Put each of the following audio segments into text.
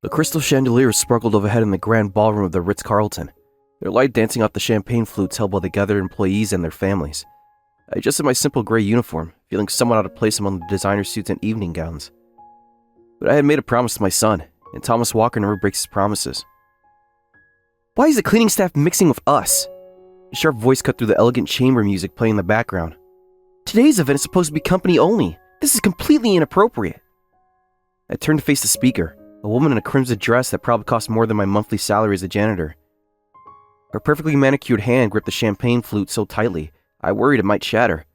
The crystal chandeliers sparkled overhead in the grand ballroom of the Ritz-Carlton, their light dancing off the champagne flutes held by the gathered employees and their families. I adjusted my simple gray uniform, feeling somewhat out of place among the designer suits and evening gowns. But I had made a promise to my son, and Thomas Walker never breaks his promises. "Why is the cleaning staff mixing with us?" A sharp voice cut through the elegant chamber music playing in the background. "Today's event is supposed to be company only. This is completely inappropriate." I turned to face the speaker, a woman in a crimson dress that probably cost more than my monthly salary as a janitor. Her perfectly manicured hand gripped the champagne flute so tightly, I worried it might shatter.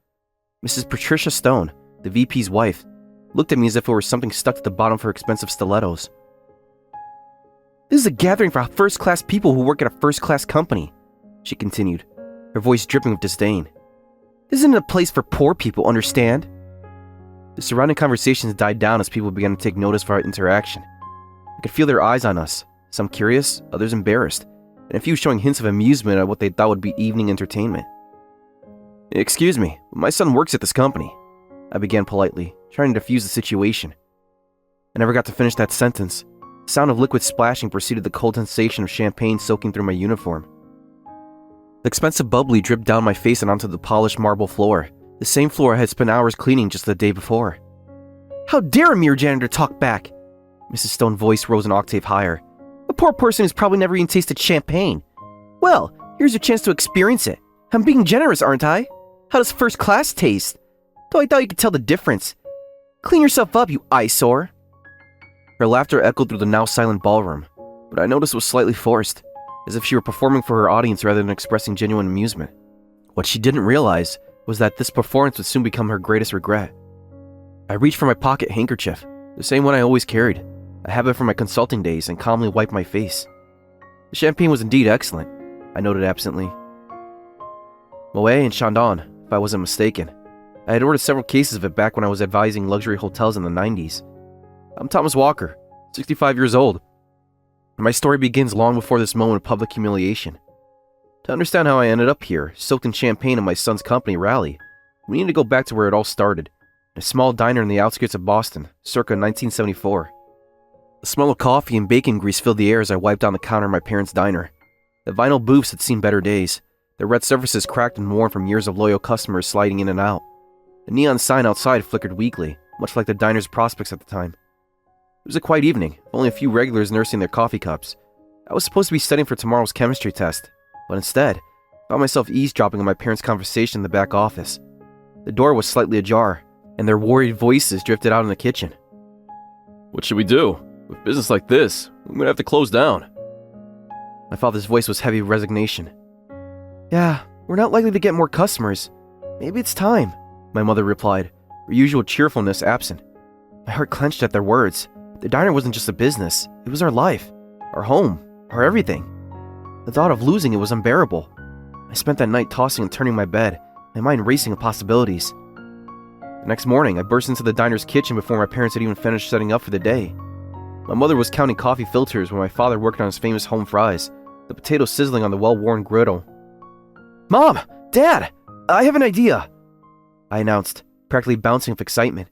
Mrs. Patricia Stone, the VP's wife, looked at me as if it were something stuck to the bottom of her expensive stilettos. "This is a gathering for first-class people who work at a first-class company," she continued, her voice dripping with disdain. "This isn't a place for poor people, understand?" The surrounding conversations died down as people began to take notice of our interaction. I could feel their eyes on us, some curious, others embarrassed, and a few showing hints of amusement at what they thought would be evening entertainment. "Excuse me, my son works at this company," I began politely, trying to defuse the situation. I never got to finish that sentence. The sound of liquid splashing preceded the cold sensation of champagne soaking through my uniform. The expensive bubbly dripped down my face and onto the polished marble floor, the same floor I had spent hours cleaning just the day before. "How dare a mere janitor talk back?" Mrs. Stone's voice rose an octave higher. "A poor person who's probably never even tasted champagne. Well, here's your chance to experience it. I'm being generous, aren't I? How does first class taste? Though I thought you could tell the difference. Clean yourself up, you eyesore." Her laughter echoed through the now silent ballroom, but I noticed it was slightly forced, as if she were performing for her audience rather than expressing genuine amusement. What she didn't realize was that this performance would soon become her greatest regret. I reached for my pocket handkerchief, the same one I always carried, a habit from my consulting days, and calmly wiped my face. The champagne was indeed excellent, I noted absently. Moet and Chandon, if I wasn't mistaken. I had ordered several cases of it back when I was advising luxury hotels in the 90s. I'm Thomas Walker, 65 years old. My story begins long before this moment of public humiliation. To understand how I ended up here, soaked in champagne at my son's company rally, we need to go back to where it all started, a small diner in the outskirts of Boston, circa 1974. The smell of coffee and bacon grease filled the air as I wiped down the counter of my parents' diner. The vinyl booths had seen better days, their red surfaces cracked and worn from years of loyal customers sliding in and out. The neon sign outside flickered weakly, much like the diner's prospects at the time. It was a quiet evening, only a few regulars nursing their coffee cups. I was supposed to be studying for tomorrow's chemistry test, but instead, I found myself eavesdropping on my parents' conversation in the back office. The door was slightly ajar, and their worried voices drifted out in the kitchen. "What should we do? With business like this, we're going to have to close down." My father's voice was heavy with resignation. "Yeah, we're not likely to get more customers. Maybe it's time," my mother replied, her usual cheerfulness absent. My heart clenched at their words. The diner wasn't just a business, it was our life, our home, our everything. The thought of losing it was unbearable. I spent that night tossing and turning in my bed, my mind racing with possibilities. The next morning, I burst into the diner's kitchen before my parents had even finished setting up for the day. My mother was counting coffee filters while my father worked on his famous home fries, the potatoes sizzling on the well-worn griddle. "Mom! Dad! I have an idea!" I announced, practically bouncing with excitement.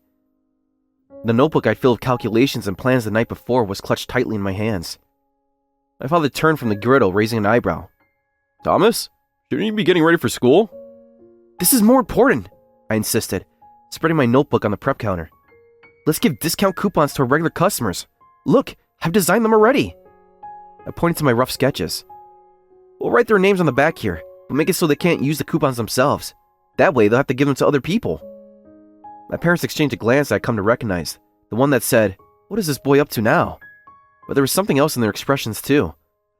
The notebook I'd filled with calculations and plans the night before was clutched tightly in my hands. My father turned from the griddle, raising an eyebrow. "Thomas, shouldn't you be getting ready for school?" "This is more important," I insisted, spreading my notebook on the prep counter. "Let's give discount coupons to our regular customers. Look, I've designed them already." I pointed to my rough sketches. "We'll write their names on the back here, but make it so they can't use the coupons themselves. That way they'll have to give them to other people." My parents exchanged a glance I'd come to recognize, the one that said, "What is this boy up to now?" But there was something else in their expressions too, a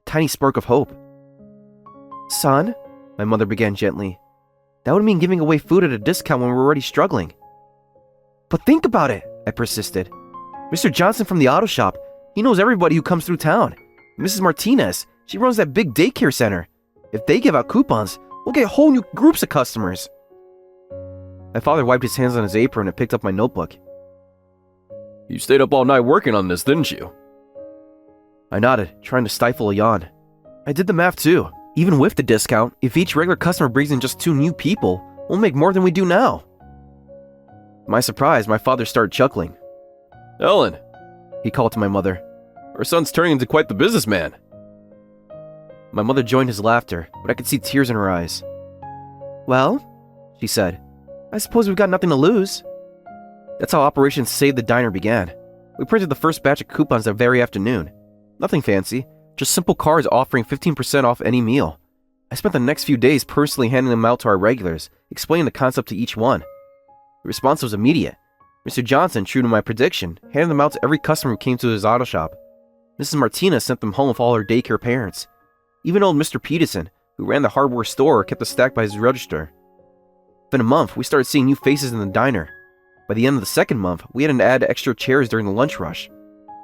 tiny spark of hope. "Son," my mother began gently, "that would mean giving away food at a discount when we're already struggling." "But think about it," I persisted. "Mr. Johnson from the auto shop, he knows everybody who comes through town. Mrs. Martinez, she runs that big daycare center. If they give out coupons, we'll get whole new groups of customers." My father wiped his hands on his apron and picked up my notebook. "You stayed up all night working on this, didn't you?" I nodded, trying to stifle a yawn. I did the math too. Even with the discount, if each regular customer brings in just 2 new people, we'll make more than we do now. To my surprise, my father started chuckling. "Ellen," he called to my mother. Our son's turning into quite the businessman." My mother joined his laughter, but I could see tears in her eyes. "Well," she said, "I suppose we've got nothing to lose." That's how Operation Save the Diner began. We printed the first batch of coupons that very afternoon. Nothing fancy, just simple cards offering 15% off any meal. I spent the next few days personally handing them out to our regulars, explaining the concept to each one. The response was immediate. Mr. Johnson, true to my prediction, handed them out to every customer who came to his auto shop. Mrs. Martinez sent them home with all her daycare parents. Even old Mr. Peterson, who ran the hardware store, kept a stack by his register. Within a month, we started seeing new faces in the diner. By the end of the second month, we had to add extra chairs during the lunch rush.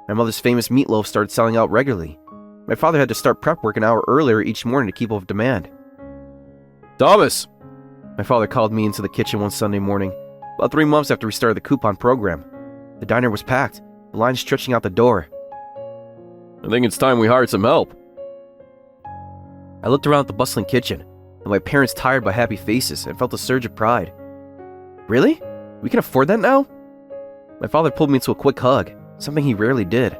My mother's famous meatloaf started selling out regularly. My father had to start prep work an hour earlier each morning to keep up with demand. "Thomas!" My father called me into the kitchen one Sunday morning, about 3 months after we started the coupon program. The diner was packed, the line stretching out the door. "I think it's time we hired some help." I looked around at the bustling kitchen, and my parents' tired but happy faces, and felt a surge of pride. "Really? We can afford that now?" My father pulled me into a quick hug, something he rarely did.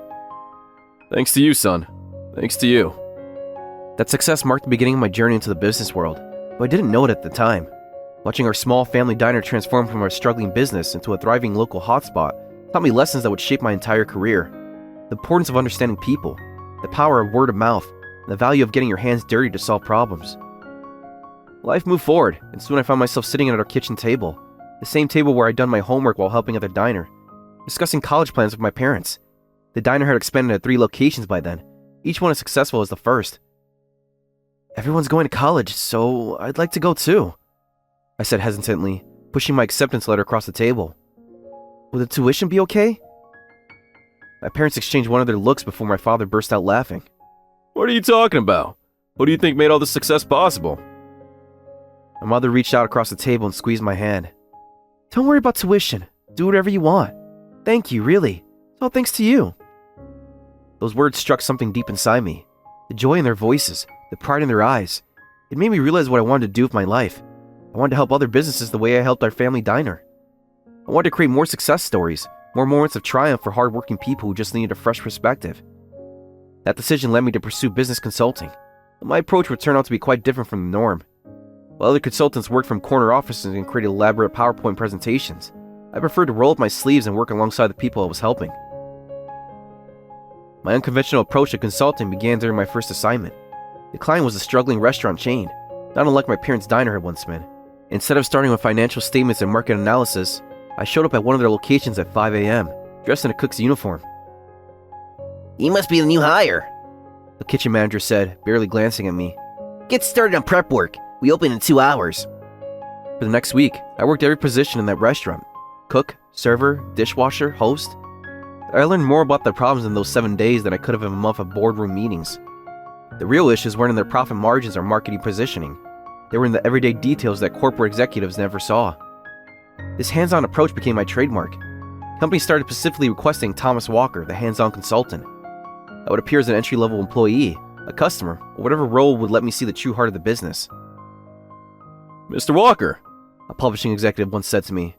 "Thanks to you, son. Thanks to you." That success marked the beginning of my journey into the business world, but I didn't know it at the time. Watching our small family diner transform from a struggling business into a thriving local hotspot taught me lessons that would shape my entire career. The importance of understanding people, the power of word of mouth, and the value of getting your hands dirty to solve problems. Life moved forward, and soon I found myself sitting at our kitchen table, the same table where I'd done my homework while helping at the diner, discussing college plans with my parents. The diner had expanded to 3 locations by then, each one as successful as the first. "Everyone's going to college, so I'd like to go too," I said hesitantly, pushing my acceptance letter across the table. "Will the tuition be okay?" My parents exchanged one of their looks before my father burst out laughing. "What are you talking about? Who do you think made all this success possible?" My mother reached out across the table and squeezed my hand. "Don't worry about tuition. Do whatever you want. Thank you, really. It's all thanks to you." Those words struck something deep inside me. The joy in their voices, the pride in their eyes. It made me realize what I wanted to do with my life. I wanted to help other businesses the way I helped our family diner. I wanted to create more success stories, more moments of triumph for hardworking people who just needed a fresh perspective. That decision led me to pursue business consulting, but my approach would turn out to be quite different from the norm. While other consultants worked from corner offices and created elaborate PowerPoint presentations, I preferred to roll up my sleeves and work alongside the people I was helping. My unconventional approach to consulting began during my first assignment. The client was a struggling restaurant chain, not unlike my parents' diner had once been. Instead of starting with financial statements and market analysis, I showed up at one of their locations at 5 a.m., dressed in a cook's uniform. "You must be the new hire," the kitchen manager said, barely glancing at me. "Get started on prep work. We open in 2 hours." For the next week, I worked every position in that restaurant. Cook, server, dishwasher, host. I learned more about their problems in those 7 days than I could have in a month of boardroom meetings. The real issues weren't in their profit margins or marketing positioning. They were in the everyday details that corporate executives never saw. This hands-on approach became my trademark. Companies started specifically requesting Thomas Walker, the hands-on consultant. I would appear as an entry-level employee, a customer, or whatever role would let me see the true heart of the business. "Mr. Walker," a publishing executive once said to me,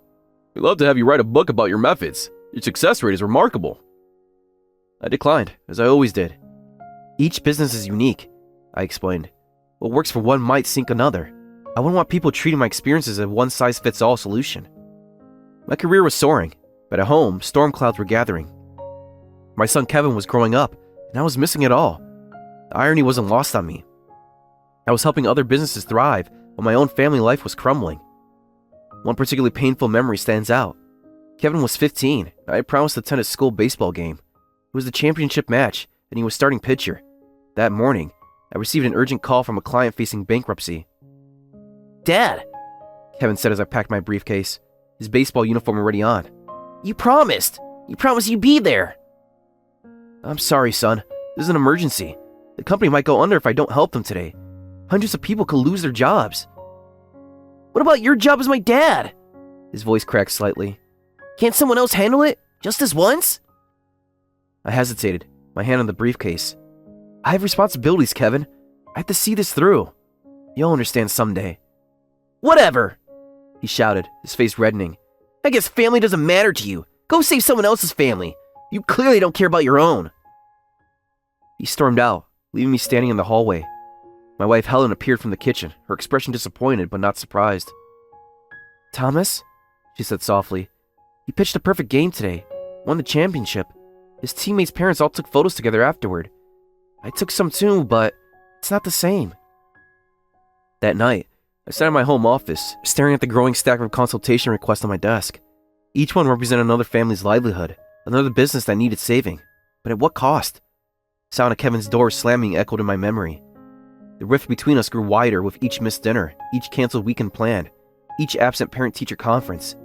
"we'd love to have you write a book about your methods. Your success rate is remarkable." I declined, as I always did. "Each business is unique," I explained. "What works for one might sink another. I wouldn't want people treating my experiences as a one-size-fits-all solution." My career was soaring, but at home, storm clouds were gathering. My son Kevin was growing up, and I was missing it all. The irony wasn't lost on me. I was helping other businesses thrive while my own family life was crumbling. One particularly painful memory stands out. Kevin was 15, and I had promised to attend his school baseball game. It was the championship match, and he was starting pitcher. That morning, I received an urgent call from a client facing bankruptcy. "Dad," Kevin said as I packed my briefcase, his baseball uniform already on. you promised you'd be there." "I'm sorry, son. This is an emergency. The company might go under if I don't help them today. Hundreds of people could lose their jobs." "What about your job as my dad?" His voice cracked slightly. "Can't someone else handle it? Just this once?" I hesitated, my hand on the briefcase. "I have responsibilities, Kevin. I have to see this through. You'll understand someday." "Whatever," he shouted, his face reddening. "I guess family doesn't matter to you. Go save someone else's family. You clearly don't care about your own." He stormed out, leaving me standing in the hallway. My wife Helen appeared from the kitchen, her expression disappointed but not surprised. "Thomas," she said softly, "he pitched a perfect game today, won the championship. His teammates' parents all took photos together afterward. I took some too, but it's not the same." That night, I sat in my home office, staring at the growing stack of consultation requests on my desk. Each one represented another family's livelihood, another business that needed saving. But at what cost? The sound of Kevin's door slamming echoed in my memory. The rift between us grew wider with each missed dinner, each canceled weekend plan, each absent parent-teacher conference.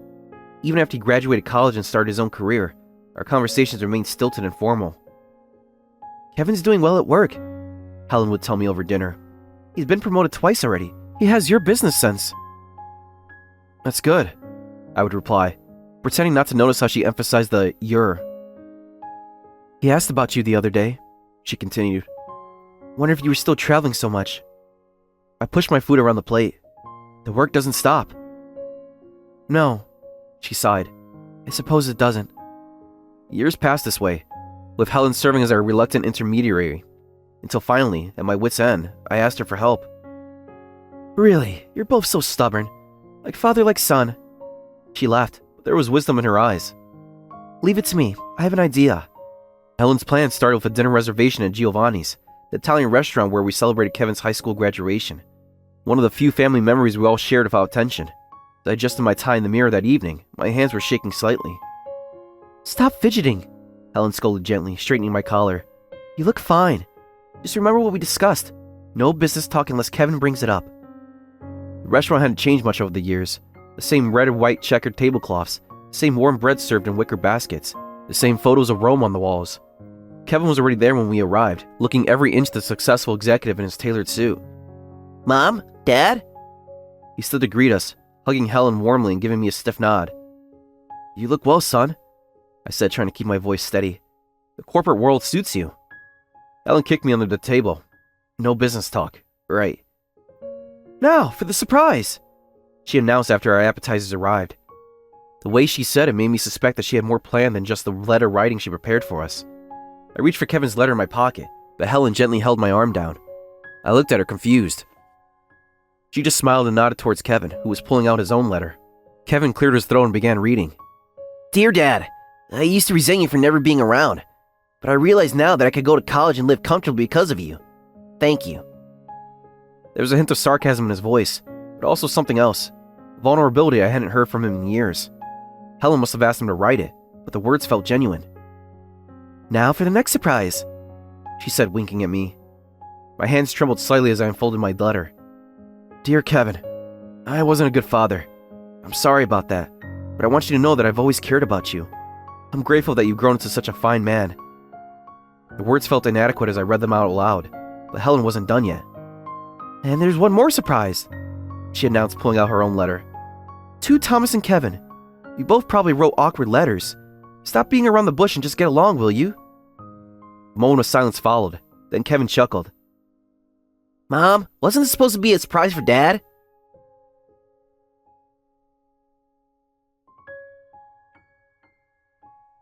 Even after he graduated college and started his own career, our conversations remained stilted and formal. "Kevin's doing well at work," Helen would tell me over dinner. "He's been promoted twice already. He has your business sense." "That's good," I would reply, pretending not to notice how she emphasized the "your." "He asked about you the other day," she continued. "Wonder if you were still traveling so much." I pushed my food around the plate. "The work doesn't stop." "No," she sighed. "I suppose it doesn't." Years passed this way, with Helen serving as our reluctant intermediary, until finally, at my wit's end, I asked her for help. "Really, you're both so stubborn. Like father, like son." She laughed, but there was wisdom in her eyes. "Leave it to me. I have an idea." Helen's plan started with a dinner reservation at Giovanni's, the Italian restaurant where we celebrated Kevin's high school graduation. One of the few family memories we all shared without tension. As I adjusted my tie in the mirror that evening, my hands were shaking slightly. "Stop fidgeting," Helen scolded gently, straightening my collar. "You look fine. Just remember what we discussed. No business talk unless Kevin brings it up." The restaurant hadn't changed much over the years. The same red and white checkered tablecloths, the same warm bread served in wicker baskets, the same photos of Rome on the walls. Kevin was already there when we arrived, looking every inch the successful executive in his tailored suit. Mom? Dad? He stood to greet us, hugging Helen warmly and giving me a stiff nod. "You look well, son," I said, trying to keep my voice steady. "The corporate world suits you." Helen kicked me under the table. "No business talk. Right." "Now, for the surprise," she announced after our appetizers arrived. The way she said it made me suspect that she had more planned than just the letter writing she prepared for us. I reached for Kevin's letter in my pocket, but Helen gently held my arm down. I looked at her, confused. She just smiled and nodded towards Kevin, who was pulling out his own letter. Kevin cleared his throat and began reading. "Dear Dad, I used to resent you for never being around, but I realize now that I could go to college and live comfortably because of you. Thank you." There was a hint of sarcasm in his voice, but also something else. Vulnerability I hadn't heard from him in years. Helen must have asked him to write it, but the words felt genuine. "Now for the next surprise," she said, winking at me. My hands trembled slightly as I unfolded my letter. "Dear Kevin, I wasn't a good father. I'm sorry about that, but I want you to know that I've always cared about you. I'm grateful that you've grown into such a fine man." The words felt inadequate as I read them out loud, but Helen wasn't done yet. "And there's one more surprise," she announced, pulling out her own letter. "To Thomas and Kevin. You both probably wrote awkward letters. Stop being around the bush and just get along, will you?" A moment of silence followed. Then Kevin chuckled. "Mom, wasn't this supposed to be a surprise for Dad?"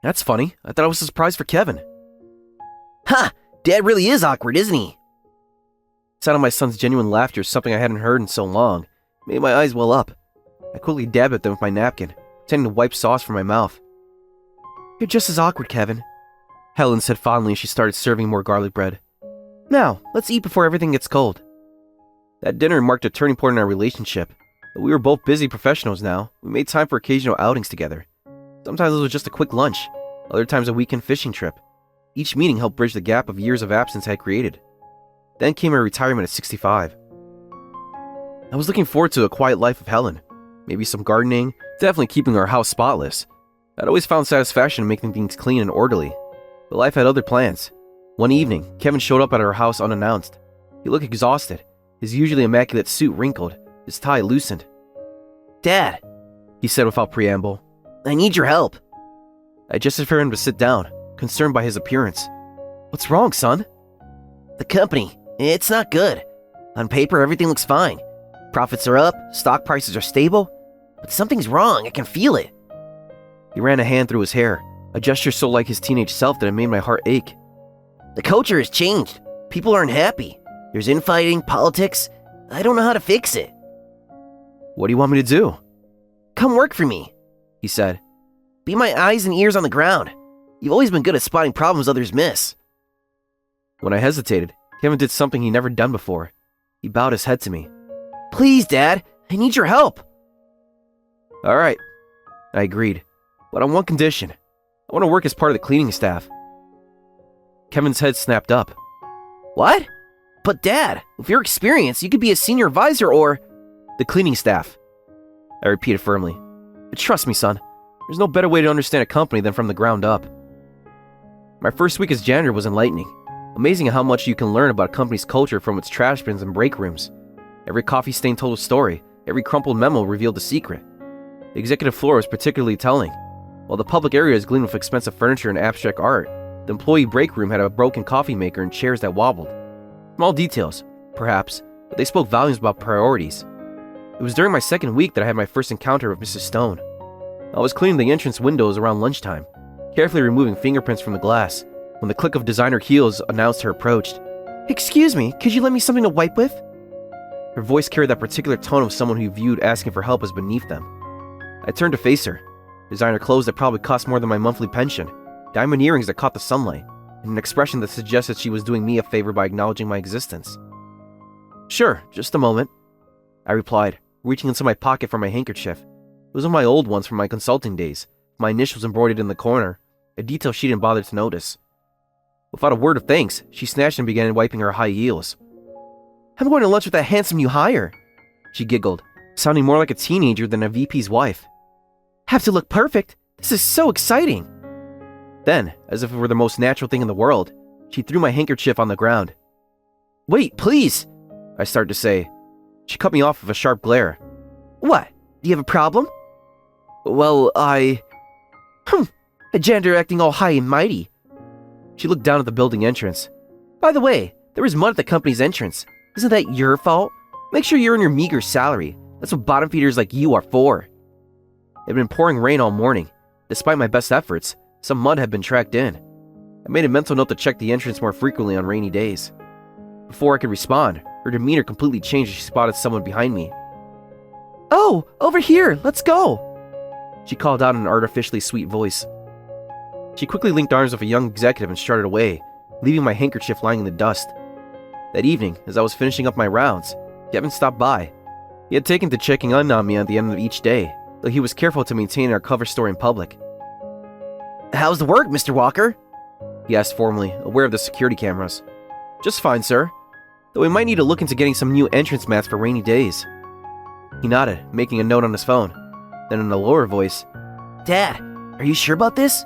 "That's funny. I thought it was a surprise for Kevin." "Ha! Dad really is awkward, isn't he?" The sound of my son's genuine laughter, something I hadn't heard in so long, made my eyes well up. I quickly dabbed at them with my napkin, pretending to wipe sauce from my mouth. "You're just as awkward, Kevin," Helen said fondly as she started serving more garlic bread. "Now, let's eat before everything gets cold." That dinner marked a turning point in our relationship. But we were both busy professionals now. We made time for occasional outings together. Sometimes it was just a quick lunch, other times a weekend fishing trip. Each meeting helped bridge the gap of years of absence I had created. Then came my retirement at 65. I was looking forward to a quiet life with Helen. Maybe some gardening, definitely keeping our house spotless. I'd always found satisfaction in making things clean and orderly. But life had other plans. One evening, Kevin showed up at our house unannounced. He looked exhausted, his usually immaculate suit wrinkled, his tie loosened. "Dad," he said without preamble. "I need your help." I gestured for him to sit down, concerned by his appearance. "What's wrong, son?" "The company, it's not good. On paper, everything looks fine. Profits are up, stock prices are stable, but something's wrong, I can feel it." He ran a hand through his hair, a gesture so like his teenage self that it made my heart ache. The culture has changed. People aren't happy. There's infighting, politics. I don't know how to fix it. What do you want me to do? Come work for me, he said. Be my eyes and ears on the ground. You've always been good at spotting problems others miss. When I hesitated, Kevin did something he'd never done before. He bowed his head to me. Please, Dad, I need your help. All right, I agreed, but on one condition. I want to work as part of the cleaning staff. Kevin's head snapped up. What? But Dad, with your experience, you could be a senior advisor or... The cleaning staff, I repeated firmly. But trust me, son, there's no better way to understand a company than from the ground up. My first week as janitor was enlightening. Amazing how much you can learn about a company's culture from its trash bins and break rooms. Every coffee stain told a story, every crumpled memo revealed a secret. The executive floor was particularly telling. While the public areas gleamed with expensive furniture and abstract art, the employee break room had a broken coffee maker and chairs that wobbled. Small details, perhaps, but they spoke volumes about priorities. It was during my second week that I had my first encounter with Mrs. Stone. I was cleaning the entrance windows around lunchtime, carefully removing fingerprints from the glass, when the click of designer heels announced her approached. Excuse me, could you lend me something to wipe with? Her voice carried that particular tone of someone who viewed asking for help as beneath them. I turned to face her. Designer clothes that probably cost more than my monthly pension, diamond earrings that caught the sunlight, and an expression that suggested she was doing me a favor by acknowledging my existence. Sure, just a moment, I replied, reaching into my pocket for my handkerchief. It was one of my old ones from my consulting days, my initials embroidered in the corner, a detail she didn't bother to notice. Without a word of thanks, she snatched and began wiping her high heels. I'm going to lunch with that handsome new hire, she giggled, sounding more like a teenager than a VP's wife. Have to look perfect. This is so exciting. Then, as if it were the most natural thing in the world, she threw my handkerchief on the ground. Wait, please, I started to say. She cut me off with a sharp glare. What? Do you have a problem? Well, A janitor acting all high and mighty. She looked down at the building entrance. By the way, there was mud at the company's entrance. Isn't that your fault? Make sure you earn your meager salary. That's what bottom feeders like you are for. It had been pouring rain all morning. Despite my best efforts, some mud had been tracked in. I made a mental note to check the entrance more frequently on rainy days. Before I could respond, her demeanor completely changed as she spotted someone behind me. Oh, over here, let's go, she called out in an artificially sweet voice. She quickly linked arms with a young executive and started away, leaving my handkerchief lying in the dust. That evening, as I was finishing up my rounds, Kevin stopped by. He had taken to checking in on me at the end of each day, though he was careful to maintain our cover story in public. How's the work, Mr. Walker? He asked formally, aware of the security cameras. Just fine, sir. Though we might need to look into getting some new entrance mats for rainy days. He nodded, making a note on his phone. Then in a lower voice, Dad, are you sure about this?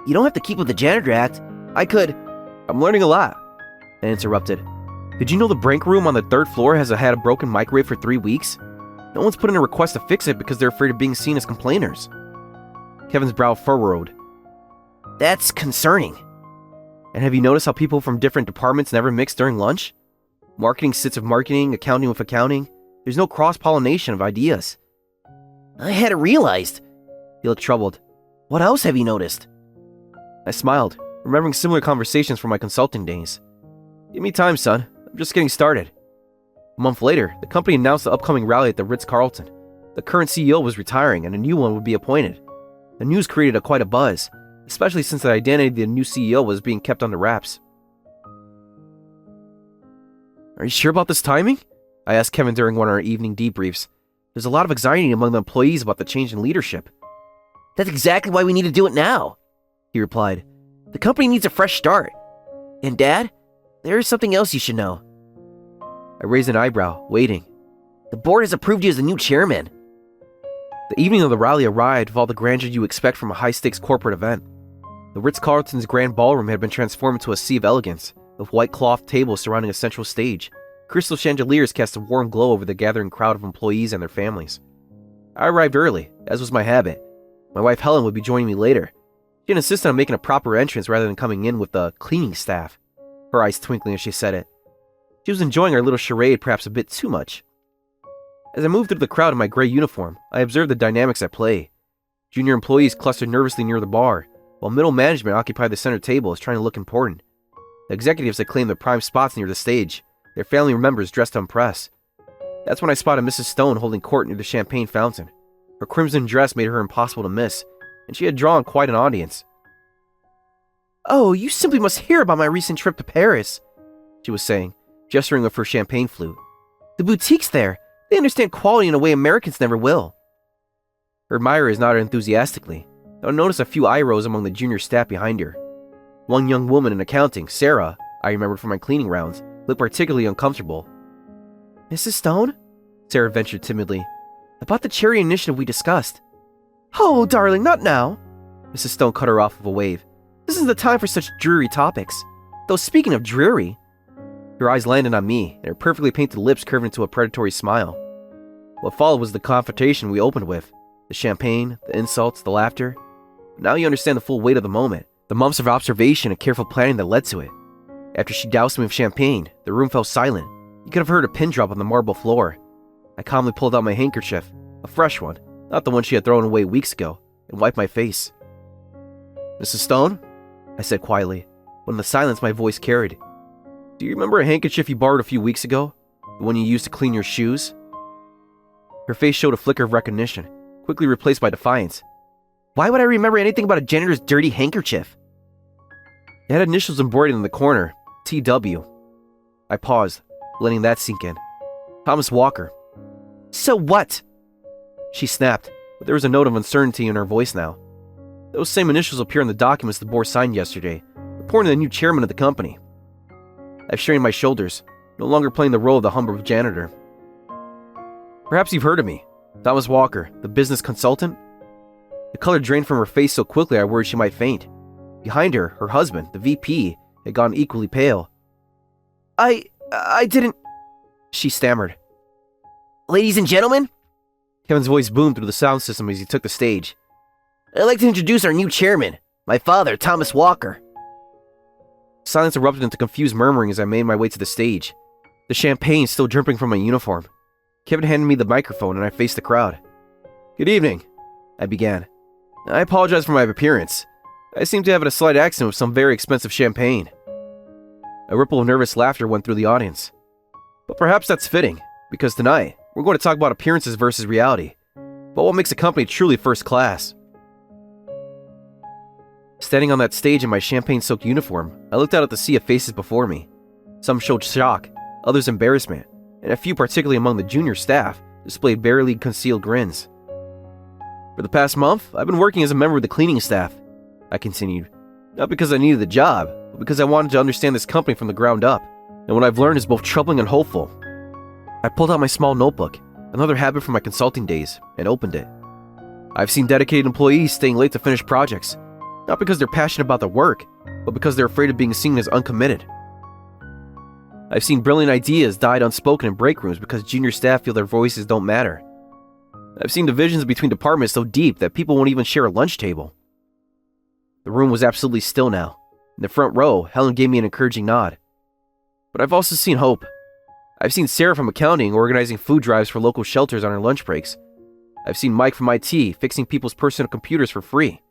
You don't have to keep with the janitor act. I'm learning a lot, I interrupted. Did you know the break room on the 3rd floor has had a broken microwave for 3 weeks? No one's put in a request to fix it because they're afraid of being seen as complainers. Kevin's brow furrowed. That's concerning. And have you noticed how people from different departments never mix during lunch? Marketing sits with marketing, accounting with accounting. There's no cross-pollination of ideas. I hadn't realized. He looked troubled. What else have you noticed? I smiled, remembering similar conversations from my consulting days. Give me time, son. I'm just getting started. A month later, the company announced the upcoming rally at the Ritz-Carlton. The current CEO was retiring and a new one would be appointed. The news created quite a buzz, especially since the identity of the new CEO was being kept under wraps. Are you sure about this timing? I asked Kevin during one of our evening debriefs. There's a lot of anxiety among the employees about the change in leadership. That's exactly why we need to do it now, he replied. The company needs a fresh start. And Dad, there is something else you should know. I raised an eyebrow, waiting. The board has approved you as the new chairman. The evening of the rally arrived with all the grandeur you expect from a high-stakes corporate event. The Ritz-Carlton's grand ballroom had been transformed into a sea of elegance, with white cloth tables surrounding a central stage. Crystal chandeliers cast a warm glow over the gathering crowd of employees and their families. I arrived early, as was my habit. My wife Helen would be joining me later. She had insisted on making a proper entrance rather than coming in with the cleaning staff, her eyes twinkling as she said it. She was enjoying our little charade perhaps a bit too much. As I moved through the crowd in my gray uniform, I observed the dynamics at play. Junior employees clustered nervously near the bar, while middle management occupied the center tables trying to look important. The executives had claimed the prime spots near the stage, their family members dressed to impress. That's when I spotted Mrs. Stone holding court near the champagne fountain. Her crimson dress made her impossible to miss, and she had drawn quite an audience. "Oh, you simply must hear about my recent trip to Paris," she was saying, gesturing with her champagne flute. "The boutiques there, they understand quality in a way Americans never will." Her admirers nodded enthusiastically, though I noticed a few eye rolls among the junior staff behind her. One young woman in accounting, Sarah, I remembered from my cleaning rounds, looked particularly uncomfortable. "Mrs. Stone?" Sarah ventured timidly. "About the charity initiative we discussed." "Oh, darling, not now." Mrs. Stone cut her off with a wave. "This isn't the time for such dreary topics. Though speaking of dreary..." Her eyes landed on me, and her perfectly painted lips curved into a predatory smile. What followed was the confrontation we opened with. The champagne, the insults, the laughter. Now you understand the full weight of the moment, the months of observation and careful planning that led to it. After she doused me with champagne, the room fell silent. You could have heard a pin drop on the marble floor. I calmly pulled out my handkerchief, a fresh one, not the one she had thrown away weeks ago, and wiped my face. "Mrs. Stone?" I said quietly, but in the silence my voice carried. "Do you remember a handkerchief you borrowed a few weeks ago? The one you used to clean your shoes?" Her face showed a flicker of recognition, quickly replaced by defiance. "Why would I remember anything about a janitor's dirty handkerchief?" It had initials embroidered in the corner, TW. I paused, letting that sink in. Thomas Walker. "So what?" She snapped, but there was a note of uncertainty in her voice now. "Those same initials appear in the documents the board signed yesterday, appointing the new chairman of the company." I straightened my shoulders, no longer playing the role of the humble janitor. "Perhaps you've heard of me. Thomas Walker, the business consultant?" The color drained from her face so quickly I worried she might faint. Behind her, her husband, the VP, had gone equally pale. I didn't..." she stammered. "Ladies and gentlemen," Kevin's voice boomed through the sound system as he took the stage. "I'd like to introduce our new chairman, my father, Thomas Walker." Silence erupted into confused murmuring as I made my way to the stage, the champagne still dripping from my uniform. Kevin handed me the microphone and I faced the crowd. "Good evening," I began. "I apologize for my appearance. I seem to have had a slight accident with some very expensive champagne." A ripple of nervous laughter went through the audience. But perhaps that's fitting, because tonight, we're going to talk about appearances versus reality, about what makes a company truly first class. Standing on that stage in my champagne-soaked uniform, I looked out at the sea of faces before me. Some showed shock, others embarrassment, and a few, particularly among the junior staff, displayed barely concealed grins. "For the past month, I've been working as a member of the cleaning staff," I continued. "Not because I needed the job, but because I wanted to understand this company from the ground up, and what I've learned is both troubling and hopeful." I pulled out my small notebook, another habit from my consulting days, and opened it. I've seen dedicated employees staying late to finish projects, not because they're passionate about their work, but because they're afraid of being seen as uncommitted. I've seen brilliant ideas died unspoken in break rooms because junior staff feel their voices don't matter. I've seen divisions between departments so deep that people won't even share a lunch table. The room was absolutely still now. In the front row, Helen gave me an encouraging nod. But I've also seen hope. I've seen Sarah from accounting organizing food drives for local shelters on her lunch breaks. I've seen Mike from IT fixing people's personal computers for free.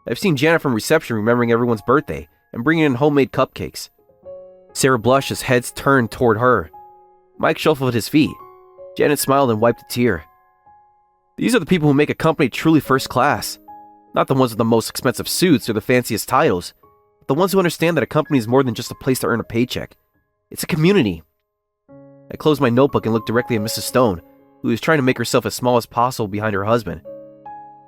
I've seen Janet from reception remembering everyone's birthday and bringing in homemade cupcakes. Sarah blushed as heads turned toward her. Mike shuffled his feet. Janet smiled and wiped a tear. These are the people who make a company truly first class. Not the ones with the most expensive suits or the fanciest titles, but the ones who understand that a company is more than just a place to earn a paycheck. It's a community. I closed my notebook and looked directly at Mrs. Stone, who was trying to make herself as small as possible behind her husband.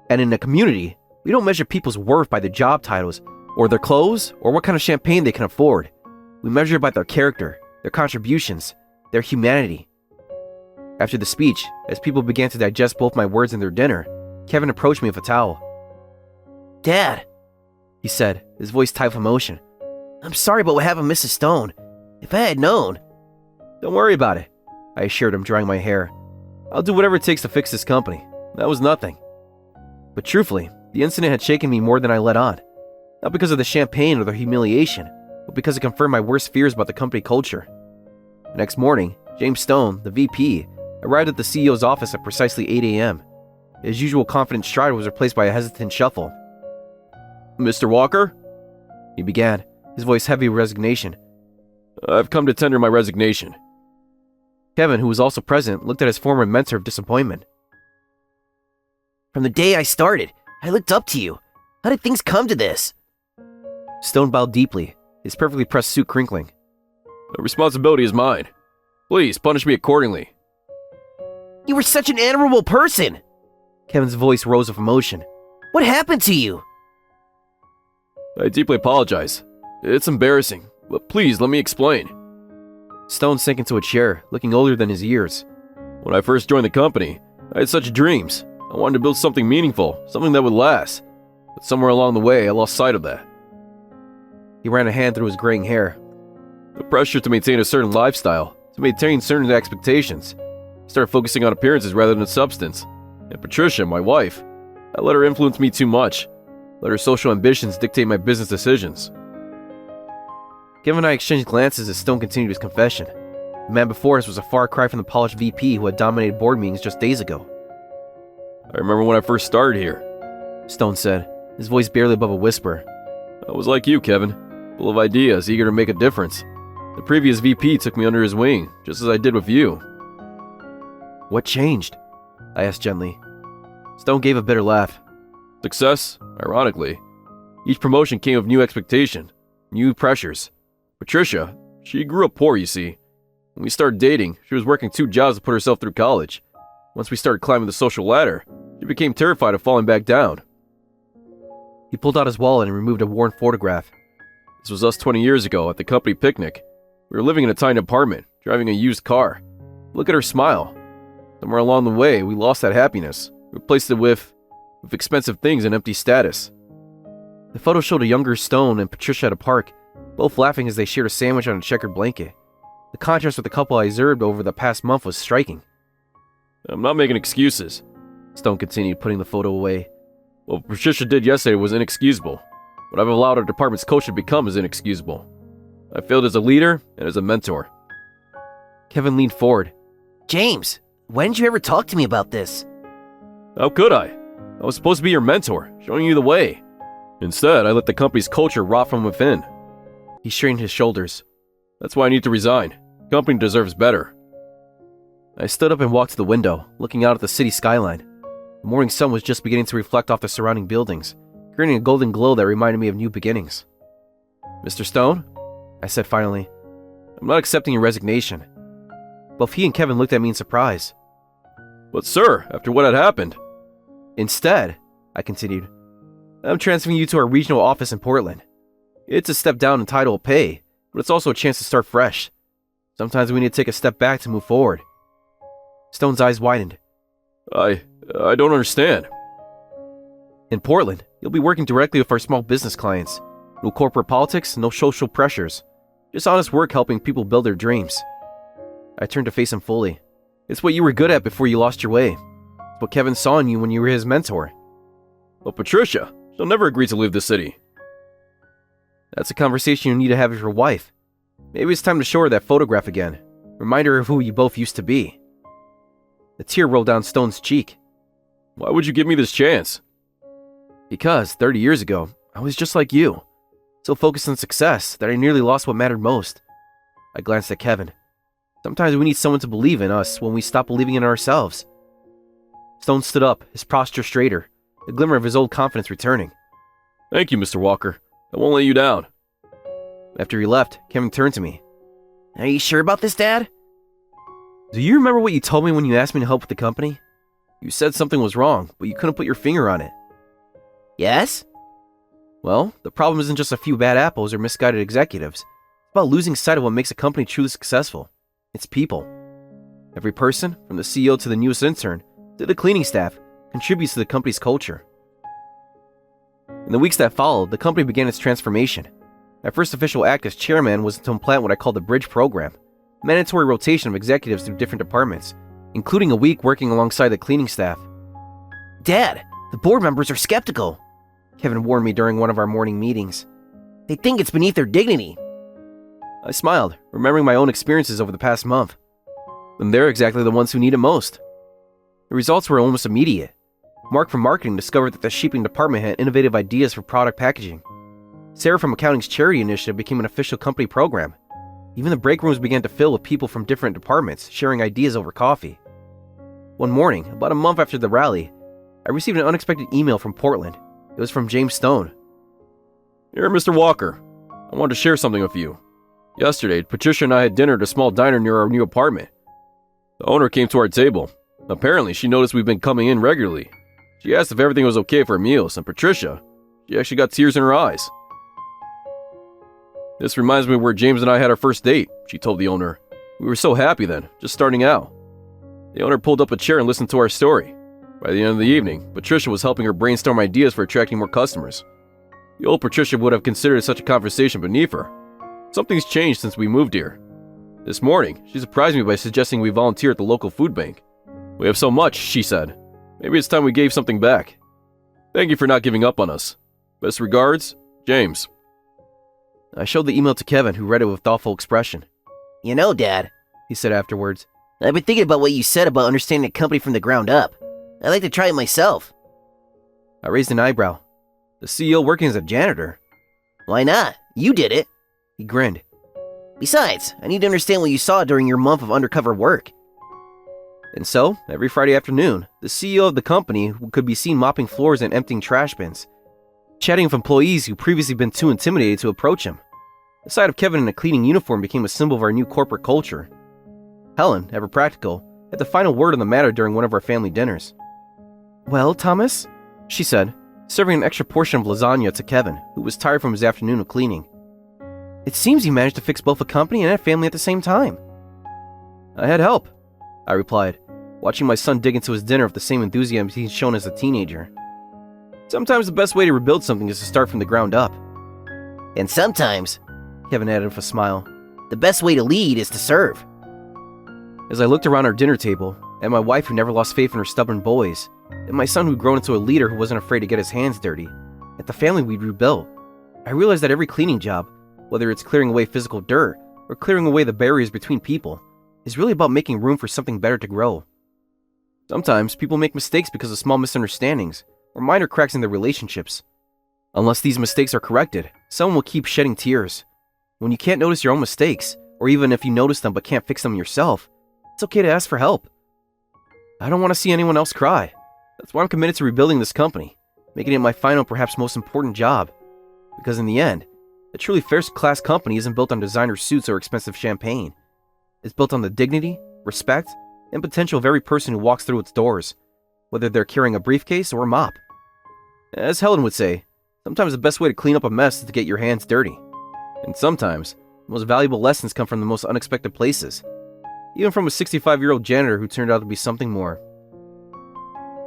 And in a community, we don't measure people's worth by their job titles, or their clothes, or what kind of champagne they can afford. We measure it by their character, their contributions, their humanity. After the speech, as people began to digest both my words and their dinner, Kevin approached me with a towel. "Dad," he said, his voice tight with emotion. "I'm sorry about what happened with Mrs. Stone. If I had known..." "Don't worry about it," I assured him, drying my hair. "I'll do whatever it takes to fix this company. That was nothing." But truthfully, the incident had shaken me more than I let on. Not because of the champagne or the humiliation, but because it confirmed my worst fears about the company culture. The next morning, James Stone, the VP, arrived at the CEO's office at precisely 8 a.m. His usual confident stride was replaced by a hesitant shuffle. "Mr. Walker?" he began, his voice heavy with resignation. "I've come to tender my resignation." Kevin, who was also present, looked at his former mentor with disappointment. From the day I started, I looked up to you. How did things come to this? Stone bowed deeply, his perfectly pressed suit crinkling. "The responsibility is mine. Please punish me accordingly." You were such an admirable person. Kevin's voice rose with emotion. What happened to you? "I deeply apologize. It's embarrassing, but please let me explain." Stone sank into a chair, looking older than his years. "When I first joined the company, I had such dreams. I wanted to build something meaningful, something that would last. But somewhere along the way, I lost sight of that." He ran a hand through his graying hair. "The pressure to maintain a certain lifestyle, to maintain certain expectations. I started focusing on appearances rather than substance. And Patricia, my wife, I let her influence me too much. Let her social ambitions dictate my business decisions." Kevin and I exchanged glances as Stone continued his confession. The man before us was a far cry from the polished VP who had dominated board meetings just days ago. "I remember when I first started here," Stone said, his voice barely above a whisper. "I was like you, Kevin, full of ideas, eager to make a difference. The previous VP took me under his wing, just as I did with you." "What changed?" I asked gently. Stone gave a bitter laugh. "Success, ironically. Each promotion came with new expectation, new pressures. Patricia, she grew up poor, you see. When we started dating, she was working 2 jobs to put herself through college. Once we started climbing the social ladder, she became terrified of falling back down." He pulled out his wallet and removed a worn photograph. "This was us 20 years ago at the company picnic. We were living in a tiny apartment, driving a used car. Look at her smile. Somewhere along the way, we lost that happiness, replaced it with expensive things and empty status." The photo showed a younger Stone and Patricia at a park, both laughing as they shared a sandwich on a checkered blanket. The contrast with the couple I observed over the past month was striking. "I'm not making excuses," Stone continued, putting the photo away. "What Patricia did yesterday was inexcusable. What I've allowed our department's coach to become is inexcusable. I failed as a leader and as a mentor." Kevin leaned forward. James, when did you ever talk to me about this? "How could I? I was supposed to be your mentor, showing you the way. Instead, I let the company's culture rot from within." He straightened his shoulders. "That's why I need to resign. The company deserves better." I stood up and walked to the window, looking out at the city skyline. The morning sun was just beginning to reflect off the surrounding buildings, creating a golden glow that reminded me of new beginnings. "Mr. Stone?" I said finally. "I'm not accepting your resignation." Both he and Kevin looked at me in surprise. "But sir, after what had happened." "Instead," I continued, "I'm transferring you to our regional office in Portland. It's a step down in title of pay, but it's also a chance to start fresh. Sometimes we need to take a step back to move forward." Stone's eyes widened. I don't understand." "In Portland, you'll be working directly with our small business clients. No corporate politics, no social pressures. Just honest work helping people build their dreams." I turned to face him fully. "It's what you were good at before you lost your way. It's what Kevin saw in you when you were his mentor." "But Patricia, she'll never agree to leave the city." "That's a conversation you need to have with your wife. Maybe it's time to show her that photograph again. Remind her of who you both used to be." A tear rolled down Stone's cheek. "Why would you give me this chance?" "Because 30 years ago, I was just like you. So focused on success that I nearly lost what mattered most." I glanced at Kevin. "Sometimes we need someone to believe in us when we stop believing in ourselves." Stone stood up, his posture straighter, the glimmer of his old confidence returning. "Thank you, Mr. Walker. I won't let you down." After he left, Kevin turned to me. Are you sure about this, Dad? "Do you remember what you told me when you asked me to help with the company? You said something was wrong, but you couldn't put your finger on it." Yes? "Well, the problem isn't just a few bad apples or misguided executives. It's about losing sight of what makes a company truly successful. It's people. Every person, from the CEO to the newest intern, to the cleaning staff, contributes to the company's culture." In the weeks that followed, the company began its transformation. My first official act as chairman was to implant what I called the Bridge Program, a mandatory rotation of executives through different departments, including a week working alongside the cleaning staff. Dad, the board members are skeptical. Kevin warned me during one of our morning meetings. They think it's beneath their dignity. I smiled, remembering my own experiences over the past month. And they're exactly the ones who need it most. The results were almost immediate. Mark from marketing discovered that the shipping department had innovative ideas for product packaging. Sarah from accounting's charity initiative became an official company program. Even the break rooms began to fill with people from different departments, sharing ideas over coffee. One morning, about a month after the rally, I received an unexpected email from Portland. It was from James Stone. Here, Mr. Walker. I wanted to share something with you. Yesterday, Patricia and I had dinner at a small diner near our new apartment. The owner came to our table. Apparently, she noticed we've been coming in regularly. She asked if everything was okay for our meals, and Patricia, she actually got tears in her eyes. This reminds me of where James and I had our first date, she told the owner. We were so happy then, just starting out. The owner pulled up a chair and listened to our story. By the end of the evening, Patricia was helping her brainstorm ideas for attracting more customers. The old Patricia would have considered such a conversation beneath her. Something's changed since we moved here. This morning, she surprised me by suggesting we volunteer at the local food bank. We have so much, she said. Maybe it's time we gave something back. Thank you for not giving up on us. Best regards, James. I showed the email to Kevin, who read it with thoughtful expression. You know, Dad, He said afterwards. I've been thinking about what you said about understanding a company from the ground up. I'd like to try it myself. I raised an eyebrow. The CEO working as a janitor? Why not? You did it. He grinned. Besides, I need to understand what you saw during your month of undercover work. And so, every Friday afternoon, the CEO of the company could be seen mopping floors and emptying trash bins, chatting with employees who previously been too intimidated to approach him. The sight of Kevin in a cleaning uniform became a symbol of our new corporate culture. Helen, ever practical, had the final word on the matter during one of our family dinners. "Well, Thomas?" she said, serving an extra portion of lasagna to Kevin, who was tired from his afternoon of cleaning. "It seems you managed to fix both a company and a family at the same time." "I had help," I replied, watching my son dig into his dinner with the same enthusiasm he'd shown as a teenager. Sometimes the best way to rebuild something is to start from the ground up. And sometimes, Kevin added with a smile, the best way to lead is to serve. as I looked around our dinner table, at my wife who never lost faith in her stubborn boys, at my son who'd grown into a leader who wasn't afraid to get his hands dirty, at the family we'd rebuilt, I realized that every cleaning job, whether it's clearing away physical dirt or clearing away the barriers between people, is really about making room for something better to grow. Sometimes people make mistakes because of small misunderstandings or minor cracks in their relationships. Unless these mistakes are corrected, someone will keep shedding tears. When you can't notice your own mistakes, or even if you notice them but can't fix them yourself, it's okay to ask for help. I don't want to see anyone else cry. That's why I'm committed to rebuilding this company, making it my final, perhaps most important job. Because in the end, a truly first-class company isn't built on designer suits or expensive champagne. It's built on the dignity, respect, and potential of every person who walks through its doors, whether they're carrying a briefcase or a mop. As Helen would say, sometimes the best way to clean up a mess is to get your hands dirty. And sometimes, the most valuable lessons come from the most unexpected places, even from a 65-year-old janitor who turned out to be something more.